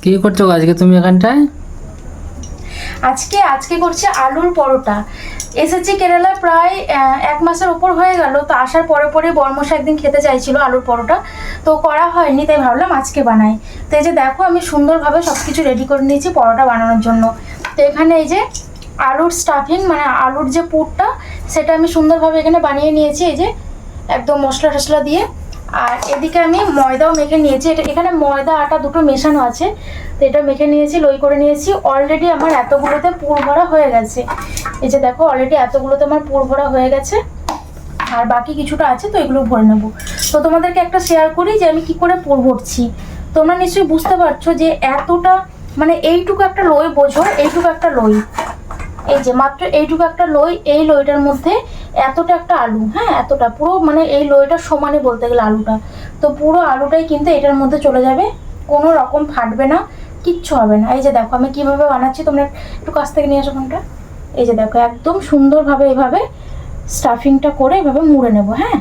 কি করছো আজকে তুমি এখানটায়? আজকে করছি আলুর পরোটা। এসেছি কেরালা প্রায় 1 মাসের উপর হয়ে গেল। তো আসার পরে পরে বর্মশা একদিন খেতে চাইছিল আলুর পরোটা, তো করা হয়নি, তাই ভাবলাম আজকে বানাই। তো এই যে দেখো আমি সুন্দরভাবে সব কিছু রেডি করে নিয়েছি পরোটা বানানোর জন্য। তো এখানে এই যে আলুর স্টাফিং মানে আলুর যে পুরটা সেটা আমি সুন্দরভাবে এখানে বানিয়ে নিয়েছি, এই যে একদম মশলা টশলা দিয়ে। আর এদিকে আমি ময়দাও মেখে নিয়েছি, এখানে ময়দা আটা দুটো মেশানো আছে। তো এটা মেখে নিয়েছি, লই করে নিয়েছি। অলরেডি আমার এতগুলোতে পুর ভরা হয়ে গেছে। এই যে দেখো অলরেডি এতগুলোতে আমার পুর ভরা হয়ে গেছে, আর বাকি কিছুটা আছে, তো এগুলো ভরে নেব। তো তোমাদেরকে একটা শেয়ার করি যে আমি কি করে পুর ভরছি। তোমরা নিশ্চয়ই বুঝতে পারছো যে এতটা মানে এইটুকু একটা লই, বোঝো এইটুকু একটা লই, এই যে মাত্র এইটুকু একটা লই, এই লইটার মধ্যে এতটা একটা আলু, হ্যাঁ এতটা পুরো মানে এই লইটার সমানই বলতে গেলে আলুটা। তো পুরো আলুটাই কিন্তু এটার মধ্যে চলে যাবে, কোনো রকম ফাটবে না, কিচ্ছু হবে না। এই যে দেখো আমি কিভাবে বানাচ্ছি, তোমরা একটু কাছ থেকে নিয়ে আসো ফোনটা। এই যে দেখো একদম সুন্দরভাবে এইভাবে স্টাফিংটা করে এভাবে মুড়ে নেব, হ্যাঁ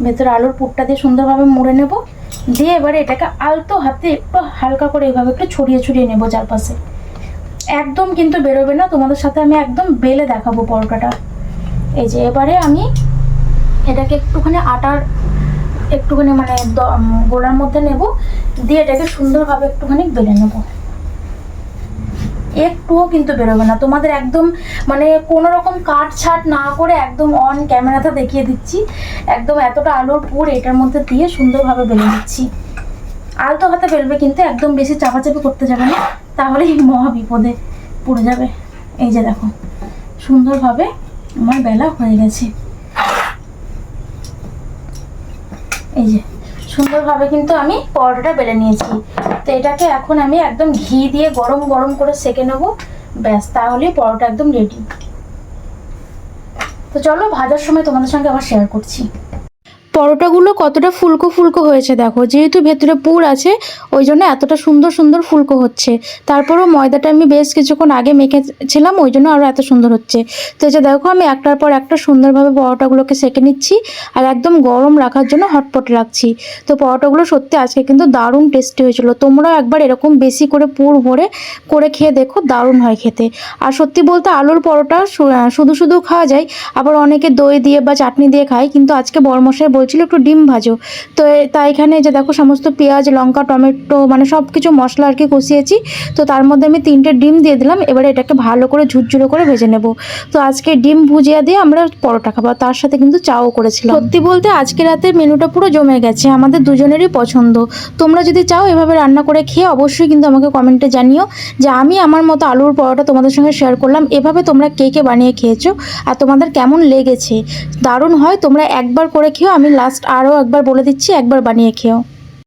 ভেতরে আলুর পুরটা দিয়ে সুন্দরভাবে মুড়ে নেব। দিয়ে এবারে এটাকে আলতো হাতে একটু হালকা করে এইভাবে একটু ছড়িয়ে ছড়িয়ে নেবো চারপাশে। একদম কিন্তু বেরোবে না, তোমাদের সাথে আমি একদম বেলে দেখাবো পরোটাটা। এই যে এবারে আমি এটাকে একটুখানি আটার একটুখানি মানে গোলার মধ্যে নেব, দিয়ে এটাকে সুন্দরভাবে একটুখানি বেলে নেব। একটুও কিন্তু বেরোবে না, তোমাদের একদম মানে কোনো রকম কাট ছাট না করে একদম অন ক্যামেরাতে দেখিয়ে দিচ্ছি। একদম এতটা আলুর পুর এটার মধ্যে দিয়ে সুন্দরভাবে বেলে দিচ্ছি। আলতো হাতে বেলবে কিন্তু, একদম বেশি চাপাচাপি করতে যাবে না, তাহলেই মহা বিপদে পড়ে যাবে। এই যে দেখো সুন্দরভাবে আমার বেলা হয়ে গেছে। এই যে সুন্দরভাবে কিন্তু আমি পরোটাটা বেলে নিয়েছি। তো এটাকে এখন আমি একদম ঘি দিয়ে গরম গরম করে সেঁকে নেবো, ব্যাস তাহলেই পরোটা একদম রেডি। তো চলো ভাজার সময় তোমাদের সঙ্গে আবার শেয়ার করছি। পরোটাগুলো কতটা ফুলকো ফুলকো হয়েছে দেখো, যেহেতু ভেতরে পুর আছে ওই জন্য এতটা সুন্দর সুন্দর ফুলকো হচ্ছে। তারপরও ময়দাটা আমি বেশ কিছুক্ষণ আগে মেখেছিলাম, ওই জন্য আরও এত সুন্দর হচ্ছে। তো এই যে দেখো আমি একটার পর একটা সুন্দরভাবে পরোটাগুলোকে সেঁকে নিচ্ছি, আর একদম গরম রাখার জন্য হটপটে রাখছি। তো পরোটাগুলো সত্যি আজকে কিন্তু দারুণ টেস্টি হয়েছিল। তোমরাও একবার এরকম বেশি করে পুর ভরে করে খেয়ে দেখো, দারুণ হয় খেতে। আর সত্যি বলতে আলুর পরোটা শুধু শুধু খাওয়া যায়, আবার অনেকে দই দিয়ে বা চাটনি দিয়ে খায়, কিন্তু আজকে বড়মশাই বলছিল একটু ডিম ভাজো। তো তাই এখানে যে দেখো সমস্ত পেঁয়াজ লঙ্কা টমেটো মানে সব কিছু মশলা আর কি কষিয়েছি। তো তার মধ্যে আমি 3টে ডিম দিয়ে দিলাম। এবারে এটাকে ভালো করে ঝুরঝুরো করে ভেজে নেব। তো আজকে ডিম ভুজিয়া দিয়ে আমরা পরোটা খাবো, তার সাথে কিন্তু চাও করেছিলাম। সত্যি বলতে আজকে রাতের মেনুটা পুরো জমে গেছে, আমাদের দুজনেরই পছন্দ। তোমরা যদি চাও এভাবে রান্না করে খেয়ে অবশ্যই কিন্তু আমাকে কমেন্টে জানিও যে আমি আমার মতো আলুর পরোটা তোমাদের সঙ্গে শেয়ার করলাম। এভাবে তোমরা কে কে বানিয়ে খেয়েছো আর তোমাদের কেমন লেগেছে। দারুণ হয়, তোমরা একবার করে খেও, আমি লাস্ট আরও একবার বলে দিচ্ছি, একবার বানিয়ে খেও।